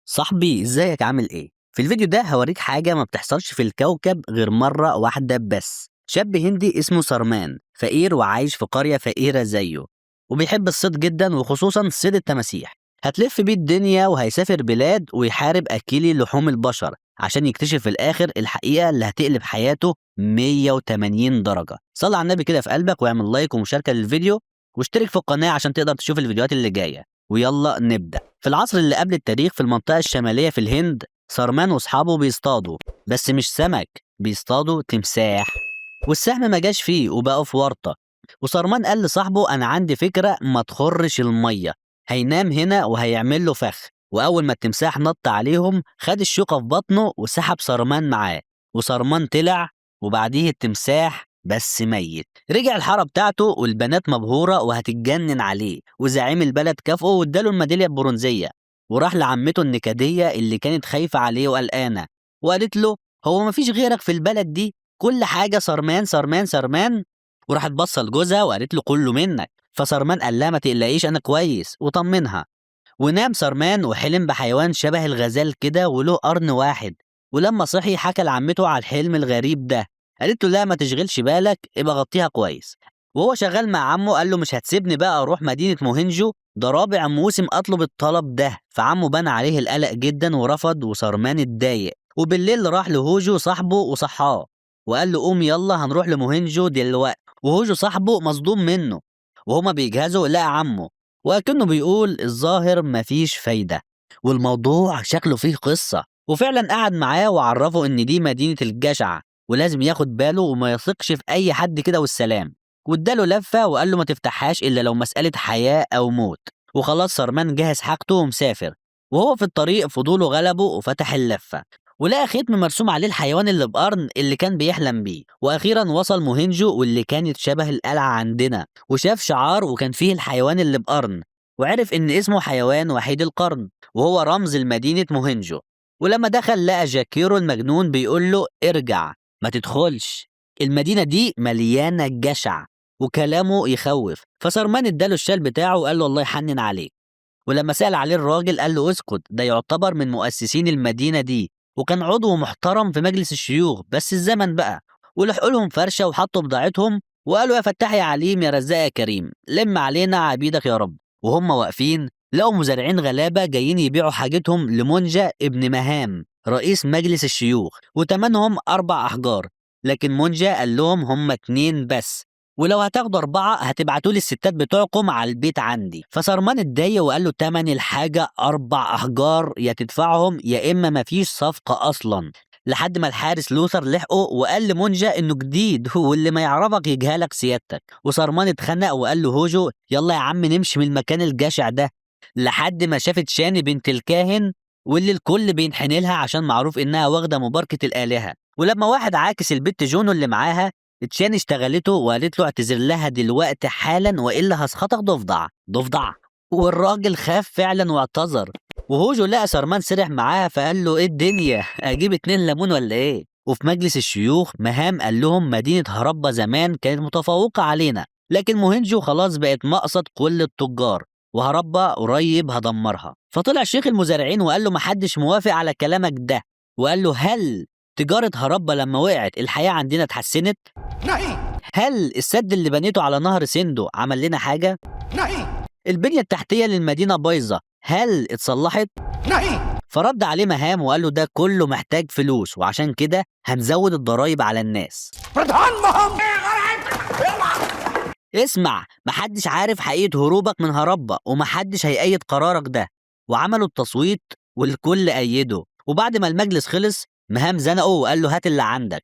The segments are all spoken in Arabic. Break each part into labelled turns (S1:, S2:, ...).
S1: صاحبي ازيك عامل ايه؟ في الفيديو ده هوريك حاجة ما بتحصلش في الكوكب غير مرة واحدة بس. شاب هندي اسمه سارمان فقير وعايش في قرية فقيرة زيه، وبيحب الصيد جدا وخصوصا صيد التماسيح. هتلف بيه الدنيا وهيسافر بلاد ويحارب أكيلي لحوم البشر عشان يكتشف في الآخر الحقيقة اللي هتقلب حياته 180 درجة. صلي على النبي كده في قلبك واعمل لايك ومشاركة للفيديو واشترك في القناة عشان تقدر تشوف الفيديوهات اللي جاية. ويلا نبدأ. في العصر اللي قبل التاريخ في المنطقة الشمالية في الهند، سارمان وأصحابه بيصطادوا، بس مش سمك، بيصطادوا تمساح. والسهم ما جاش فيه وبقوا في ورطة. وسارمان قال لصاحبه أنا عندي فكرة ما تخرش المية، هينام هنا وهيعمل له فخ. وأول ما التمساح نط عليهم خد الشوكة في بطنه وسحب سارمان معاه، وسارمان طلع وبعديه التمساح بس ميت. رجع الحارة بتاعته والبنات مبهورة وهتتجنن عليه، وزعيم البلد كافئه واداله الميدالية البرونزية. وراح لعمته النكدية اللي كانت خايفة عليه وقلقانة، وقالت له هو مفيش غيرك في البلد دي، كل حاجة سارمان سارمان سارمان. وراحت بصة لجوزها وقالت له كله منك. فسارمان قال لها ما تقلقيش أنا كويس وطمنها. ونام سارمان وحلم بحيوان شبه الغزال كده وله قرن واحد. ولما صحي حكى لعمته على الحلم الغريب ده، قالت له لا ما تشغلش بالك ابقى غطيها كويس. وهو شغال مع عمه قال له مش هتسيبني بقى اروح مدينة موهنجو، ده رابع موسم اطلب الطلب ده. فعمه بان عليه القلق جدا ورفض، وسارمان اتضايق. وبالليل راح لهوجو صاحبه وصحاه وقال له قوم يلا هنروح لموهنجو دلوقتي. وهوجو صاحبه مصدوم منه، وهما بيجهزوا لقى عمه وكأنه بيقول الظاهر مفيش فايدة والموضوع شكله فيه قصة. وفعلا قعد معاه وعرفه إن دي مدينة الجشع ولازم ياخد باله وما يثقش في أي حد كده والسلام. واداله لفة وقال له ما تفتحهاش إلا لو مسألة حياة أو موت. وخلاص سارمان جهز حاجته ومسافر. وهو في الطريق فضوله غلبه وفتح اللفة ولقى ختم مرسوم عليه الحيوان اللي بقرن اللي كان بيحلم بيه. واخيرا وصل موهنجو واللي كانت شبه القلعة عندنا، وشاف شعار وكان فيه الحيوان اللي بقرن، وعرف إن اسمه حيوان وحيد القرن وهو رمز لمدينة موهنجو. ولما دخل لقى جاكيرو المجنون بيقول له ارجع ما تدخلش، المدينة دي مليانة جشع. وكلامه يخوف. فسارمان اداله الشال بتاعه وقال له الله يحنن عليك. ولما سأل عليه الراجل قال له اسكت، ده يعتبر من مؤسسين المدينة دي وكان عضو محترم في مجلس الشيوخ، بس الزمن بقى. ولحقوا لهم فرشة وحطوا بضاعتهم وقالوا يا فتاح يا عليم يا رزاق يا كريم لم علينا عبيدك يا رب. وهم واقفين لقوا مزارعين غلابة جايين يبيعوا حاجتهم لمنجا ابن مهام رئيس مجلس الشيوخ، وتمنهم 4 أحجار. لكن منجا قال لهم هم 2 بس، ولو هتاخدوا 4 هتبعتولي الستات بتوعكم على البيت عندي. فسارمان اتضايق وقال له تمن الحاجة 4 أحجار، يا تدفعهم يا إما مفيش صفقة أصلا. لحد ما الحارس لوثر لحقه وقال لمنجا إنه جديد واللي ما يعرفك يجهلك سيادتك. وسارمان اتخنق وقال له هوجو يلا يا عم نمشي من المكان الجشع ده. لحد ما شافت شاني بنت الكاهن واللي الكل بينحني لها عشان معروف إنها واخدة مباركة الآلهة. ولما واحد عاكس البت جونو اللي معاها، تشان اشتغلته وقالت له اعتذر لها دلوقتي حالا والا هسخطك ضفدع ضفدع. والراجل خاف فعلا واعتذر. وهوجو لقى سارمان سرح معاها فقال له ايه الدنيا اجيب 2 ليمون ولا ايه؟ وفي مجلس الشيوخ مهام قال لهم مدينة هربا زمان كانت متفوقة علينا، لكن موهنجو خلاص بقت مقصد كل التجار وهربا قريب هدمرها. فطلع شيخ المزارعين وقال له محدش موافق على كلامك ده، وقال له هل تجارة هربا لما وقعت الحياة عندنا اتحسنت؟
S2: नहीं
S1: هل السد اللي بنيته على نهر سندو عمل لنا حاجة؟
S2: नहीं
S1: البنية التحتية للمدينة بايظة، هل اتصلحت؟
S2: नहीं
S1: فرد عليه مهام وقال له ده كله محتاج فلوس وعشان كده هنزود الضرايب على الناس.
S2: प्रधान महम
S1: اسمع، محدش عارف حقيقة هروبك من هربا ومحدش هيأيد قرارك ده. وعملوا التصويت والكل أيده. وبعد ما المجلس خلص مهام زنقه وقال له هات اللي عندك.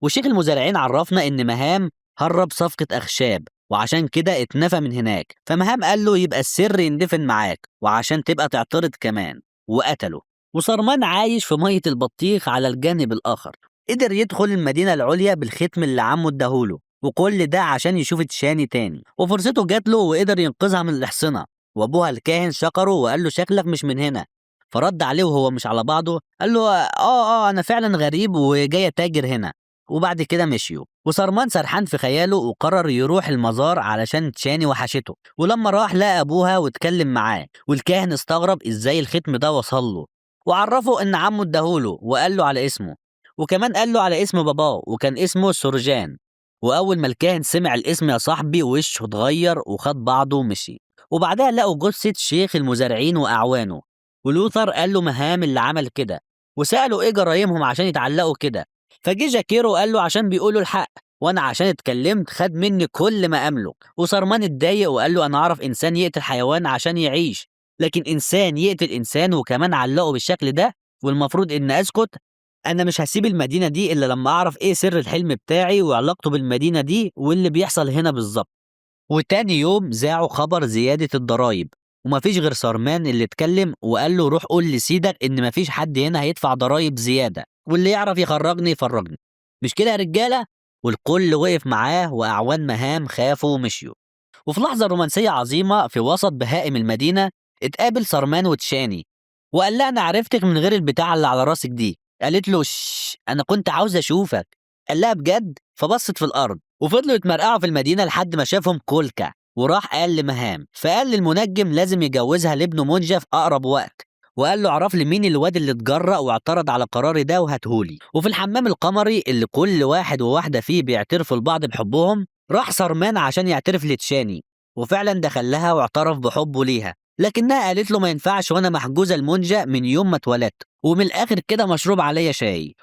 S1: وشيخ المزارعين عرفنا إن مهام هرب صفقة أخشاب وعشان كده اتنفى من هناك. فمهام قال له يبقى السر يندفن معاك وعشان تبقى تعترض كمان، وقتله. وصرمان عايش في مية البطيخ على الجانب الآخر. قدر يدخل المدينة العليا بالختم اللي عمه اداهوله، وكل ده عشان يشوف تشاني تاني. وفرصته جات له وقدر ينقذها من الإحصنة. وأبوها الكاهن شكره وقال له شكلك مش من هنا. فرد عليه وهو مش على بعضه قال له أنا فعلا غريب وجاي تاجر هنا. وبعد كده مشيوا. وسارمان سرحان في خياله وقرر يروح المزار علشان تشاني وحشته. ولما راح لقى ابوها واتكلم معاه، والكاهن استغرب ازاي الختم ده وصل له. وعرفه إن عمه اداهوله وقال له على اسمه، وكمان قال له على اسم باباه وكان اسمه سرجان. وأول ما الكاهن سمع الاسم يا صاحبي وشه اتغير وخد بعضه ومشي. وبعدها لقوا جثة شيخ المزارعين وأعوانه، ولوثر قال له مهام اللي عمل كده، وسأله إيه جرايمهم عشان يتعلقوا كده. فجه جاكيرو قال له عشان بيقولوا الحق، وأنا عشان اتكلمت خد مني كل ما أملك. وصرمان اتضايق وقال له أنا أعرف إنسان يقتل حيوان عشان يعيش، لكن إنسان يقتل إنسان وكمان علقه بالشكل ده والمفروض إن أسكت؟ أنا مش هسيب المدينة دي إلا لما أعرف إيه سر الحلم بتاعي وعلاقته بالمدينة دي واللي بيحصل هنا بالظبط. وتاني يوم ذاعوا خبر زيادة الضرايب، ومفيش غير سارمان اللي اتكلم وقال له روح قول لسيدك إن مفيش حد هنا هيدفع ضرايب زيادة، واللي يعرف يخرجني يفرجني. مش كده يا رجالة؟ والكل وقف معاه وأعوان مهام خافوا ومشيوا. وفي لحظة رومانسية عظيمة في وسط بهائم المدينة اتقابل سارمان وتشاني، وقال لها أنا عرفتك من غير البتاع اللي على راسك دي. قالت له أنا كنت عاوز أشوفك. قال لها بجد؟ فبصت في الأرض. وفضلوا يتمرقعوا في المدينة لحد ما شافهم كولكا، وراح قال لمهام، فقال للمنجم لازم يجوزها لابنه منجا في أقرب وقت، وقال له اعرف لي مين الواد اللي اتجرأ واعترض على قراري ده وهاتهولي. وفي الحمام القمري اللي كل واحد وواحدة فيه بيعترفوا لبعض بحبهم، راح سارمان عشان يعترف لتشاني، وفعلا دخلها واعترف بحبه ليها، لكنها قالت له ما ينفعش وانا محجوزة المنجا من يوم ما اتولدت، ومن الاخر كده مشروب عليا شاي.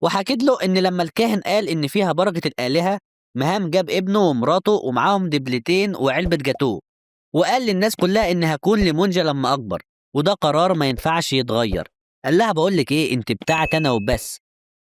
S1: وحكيت له ان لما الكاهن قال ان فيها بركة الآلهة، مهام جاب ابنه ومراته ومعاهم دبلتين وعلبة جاتوه، وقال للناس كلها ان هكون لمنجا لما اكبر، وده قرار ما ينفعش يتغير. قال لها بقول لك ايه، انت بتاعت انا وبس.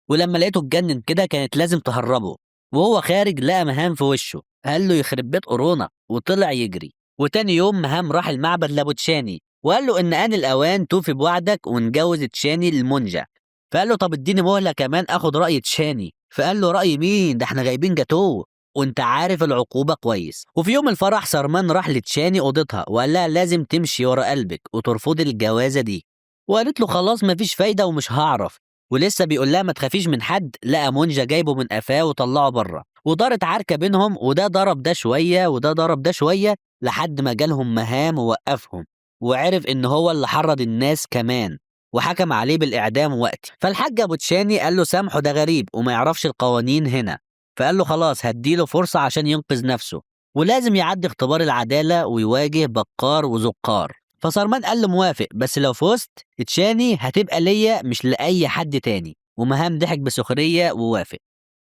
S1: ولما لقيته اتجنن كده كانت لازم تهربه، وهو خارج لقى مهام في وشه، قال له يخرب بيت قرونك وطلع يجري. وتاني يوم مهام راح المعبد لابو تشاني وقال له ان آن الاوان توفي بوعدك ونجوز تشاني للمنجا. فقال له طب اديني مهله كمان اخد راي تشاني. فقال له راي مين، ده احنا جايبين جاتوه وانت عارف العقوبه كويس. وفي يوم الفرح سارمان راح لتشاني اوضتها وقال لها لازم تمشي ورا قلبك وترفضي الجوازه دي. وقالت له خلاص مفيش فايده ومش هعرف. ولسه بيقول لها ما تخافيش من حد، لقى منجا جايبه من قفاه وطلعه بره، ودارت عركه بينهم، وده ضرب ده شويه وده ضرب ده شويه لحد ما جالهم مهام ووقفهم، وعرف ان هو اللي حرض الناس كمان، وحكم عليه بالاعدام وقتي. فالحاج ابو تشاني قال له سامحه ده غريب وما يعرفش القوانين هنا. فقال له خلاص هديله فرصه عشان ينقذ نفسه، ولازم يعدي اختبار العداله ويواجه بكار وزقار. فصرمان قال له موافق، بس لو فزت تشاني هتبقى ليا مش لأي حد تاني. ومهام ضحك بسخرية ووافق.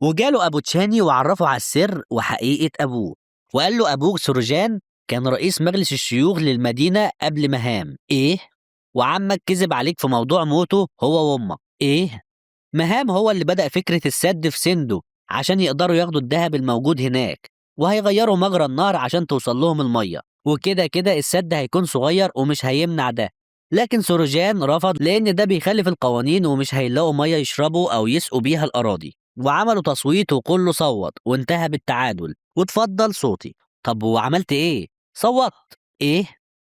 S1: وجاله أبو تشاني وعرفه على السر وحقيقة أبوه، وقال له أبوك سرجان كان رئيس مجلس الشيوخ للمدينة قبل مهام. إيه؟ وعمك كذب عليك في موضوع موته هو وأمك. إيه؟ مهام هو اللي بدأ فكرة السد في سندو عشان يقدروا ياخدوا الذهب الموجود هناك، وهيغيروا مجرى النهر عشان توصل لهم المية، وكده كده السد هيكون صغير ومش هيمنع ده. لكن سوروجان رفض لأن ده بيخالف القوانين ومش هيلاقوا مية يشربوا أو يسقوا بيها الأراضي. وعملوا تصويت وكله صوت وانتهى بالتعادل واتفضل صوتي. طب وعملت إيه؟ صوت. إيه؟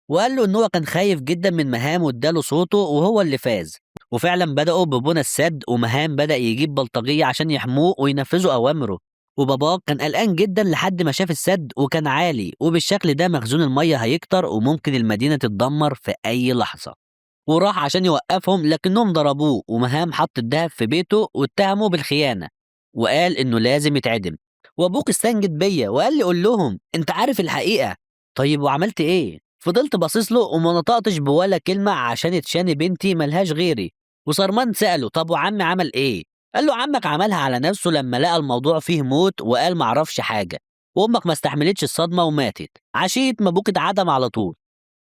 S1: وقال له إن هو كان خايف جدا من مهام واداله صوته وهو اللي فاز. وفعلا بدأوا ببنى السد، ومهام بدأ يجيب بلطجية عشان يحموه وينفذوا أوامره. وباباه كان قلقان جدا لحد ما شاف السد وكان عالي، وبالشكل ده مخزون المية هيكتر وممكن المدينة تتدمر في أي لحظة. وراح عشان يوقفهم لكنهم ضربوه، ومهام حط الدهب في بيته واتهمه بالخيانة وقال إنه لازم يتعدم. وأبوك استنجد بيا وقال لي قول لهم أنت عارف الحقيقة. طيب وعملت إيه؟ فضلت باصص له وما نطقتش بولا كلمة عشان تشاني بنتي ملهاش غيري. وصرمان سأله طب وعمي عمل إيه؟ قال له عمك عملها على نفسه لما لقى الموضوع فيه موت وقال معرفش حاجة، وأمك ما استحملتش الصدمة وماتت عشية ما أبوك اتعدم على طول.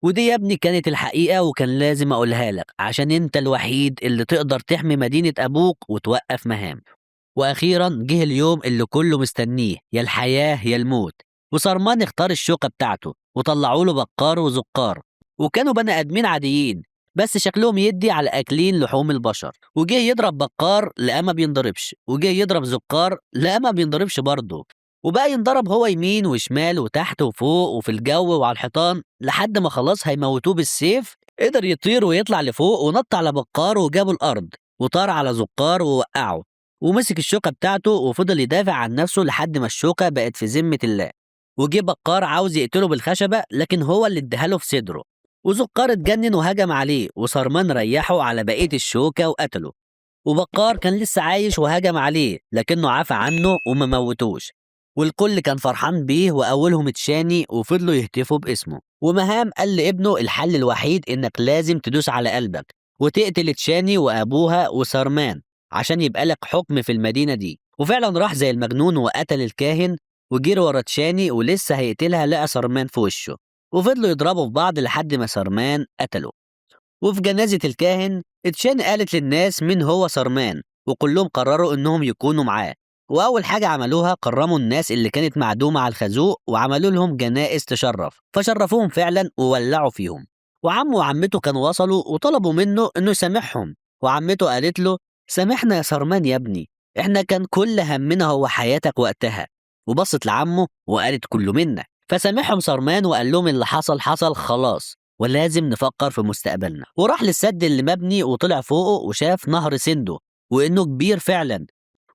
S1: ودي يا ابني كانت الحقيقة وكان لازم أقولها لك عشان أنت الوحيد اللي تقدر تحمي مدينة أبوك وتوقف مهام. وأخيرا جه اليوم اللي كله مستنيه، يا الحياة يا الموت. وصرمان اختار الشوكة بتاعته وطلعوا له بكار وزقار، وكانوا بني آدمين عاديين بس شكلهم يدي على أكلين لحوم البشر. وجه يضرب بكار لقى ما بينضربش، وجه يضرب زقار لقى ما بينضربش برضه، وبقى ينضرب هو يمين وشمال وتحت وفوق وفي الجو وعلى الحيطان لحد ما خلاص هيموتوه بالسيف. قدر يطير ويطلع لفوق ونط على بكار وجابه الأرض، وطار على زقار ووقعه، ومسك الشوكة بتاعته وفضل يدافع عن نفسه لحد ما الشوكة بقت في ذمة الله. وجه بكار عاوز يقتله بالخشبة لكن هو اللي اداها له في صدره، وزقار اتجنن وهجم عليه، وسرمان ريحه على بقية الشوكة وقتله. وبكار كان لسه عايش وهجم عليه لكنه عفى عنه وما موتوش. والكل كان فرحان بيه وأولهم تشاني وفضلوا يهتفوا باسمه. ومهام قال لابنه الحل الوحيد إنك لازم تدوس على قلبك وتقتل تشاني وأبوها وسرمان عشان يبقى لك حكم في المدينة دي. وفعلا راح زي المجنون وقتل الكاهن وجري ورا تشاني، ولسه هيقتلها لقى سرمان في وشه. وفضلوا يضربوا في بعض لحد ما سرمان قتله. وفي جنازة الكاهن تشاني قالت للناس مين هو سرمان، وكلهم قرروا انهم يكونوا معاه. واول حاجة عملوها كرموا الناس اللي كانت معدومة على الخازوق وعملوا لهم جنائز تشرف، فشرفوهم فعلا وولعوا فيهم. وعمه وعمته كانوا وصلوا وطلبوا منه انه يسامحهم، وعمته قالت له سامحنا يا سرمان يا ابني، احنا كان كل همنا هو حياتك وقتها. وبصت لعمه وقالت كله منا. فسامحهم سرمان وقال لهم اللي حصل حصل خلاص، ولازم نفكر في مستقبلنا. وراح للسد اللي مبني وطلع فوقه وشاف نهر سندو وإنه كبير فعلا،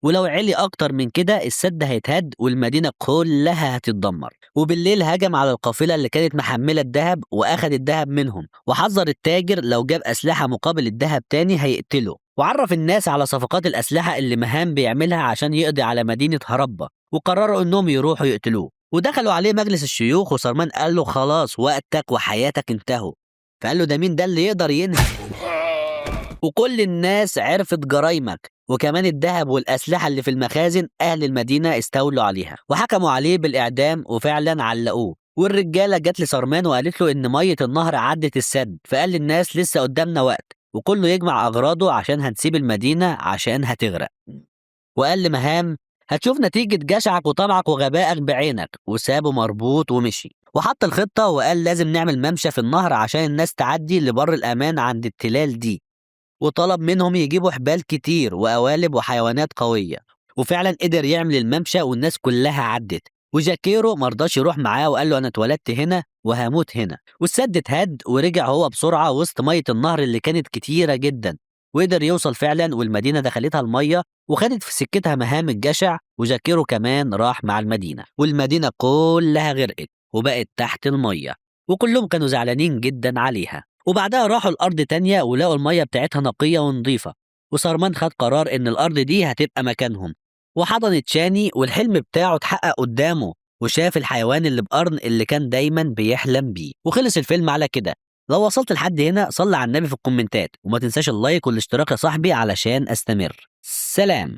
S1: ولو علي أكتر من كده السد هيتهد والمدينة كلها هتتدمر. وبالليل هجم على القافلة اللي كانت محملة الذهب وأخد الذهب منهم، وحذر التاجر لو جاب أسلحة مقابل الذهب تاني هيقتله. وعرف الناس على صفقات الأسلحة اللي مهام بيعملها عشان يقضي على مدينة هربة، وقرروا إنهم يروحوا يقتلوه. ودخلوا عليه مجلس الشيوخ وسرمان قال له خلاص وقتك وحياتك انتهوا. فقال له ده مين ده اللي يقدر ينهي؟ وكل الناس عرفت جرايمك، وكمان الذهب والأسلحة اللي في المخازن أهل المدينة استولوا عليها وحكموا عليه بالإعدام وفعلا علقوه. والرجالة جت لسرمان وقالت له إن مية النهر عدت السد، فقال للناس لسه قدامنا وقت وكله يجمع أغراضه عشان هنسيب المدينة عشان هتغرق. وقال لمهام هتشوف نتيجة جشعك وطمعك وغبائك بعينك، وسابه مربوط ومشي. وحط الخطة وقال لازم نعمل ممشى في النهر عشان الناس تعدي لبر الأمان عند التلال دي. وطلب منهم يجيبوا حبال كتير وقوالب وحيوانات قوية، وفعلا قدر يعمل الممشى والناس كلها عدت. وجاكيرو مرضاش يروح معاه وقال له أنا اتولدت هنا وهموت هنا. والسد اتهد ورجع هو بسرعة وسط مية النهر اللي كانت كتيرة جدا، وقدر يوصل فعلا والمدينة دخلتها المية وخدت في سكتها مهام الجشع. وجاكيرو كمان راح مع المدينة والمدينة كلها غرقت وبقت تحت المية، وكلهم كانوا زعلانين جدا عليها. وبعدها راحوا الأرض تانية ولقوا المية بتاعتها نقية ونظيفة، وسارمان خد قرار إن الأرض دي هتبقى مكانهم. وحضن تشاني والحلم بتاعه اتحقق قدامه، وشاف الحيوان اللي بقرن اللي كان دايما بيحلم بيه. وخلص الفيلم على كده. لو وصلت لحد هنا صلي على النبي في الكومنتات، وما تنساش اللايك والاشتراك يا صاحبي علشان استمر. سلام.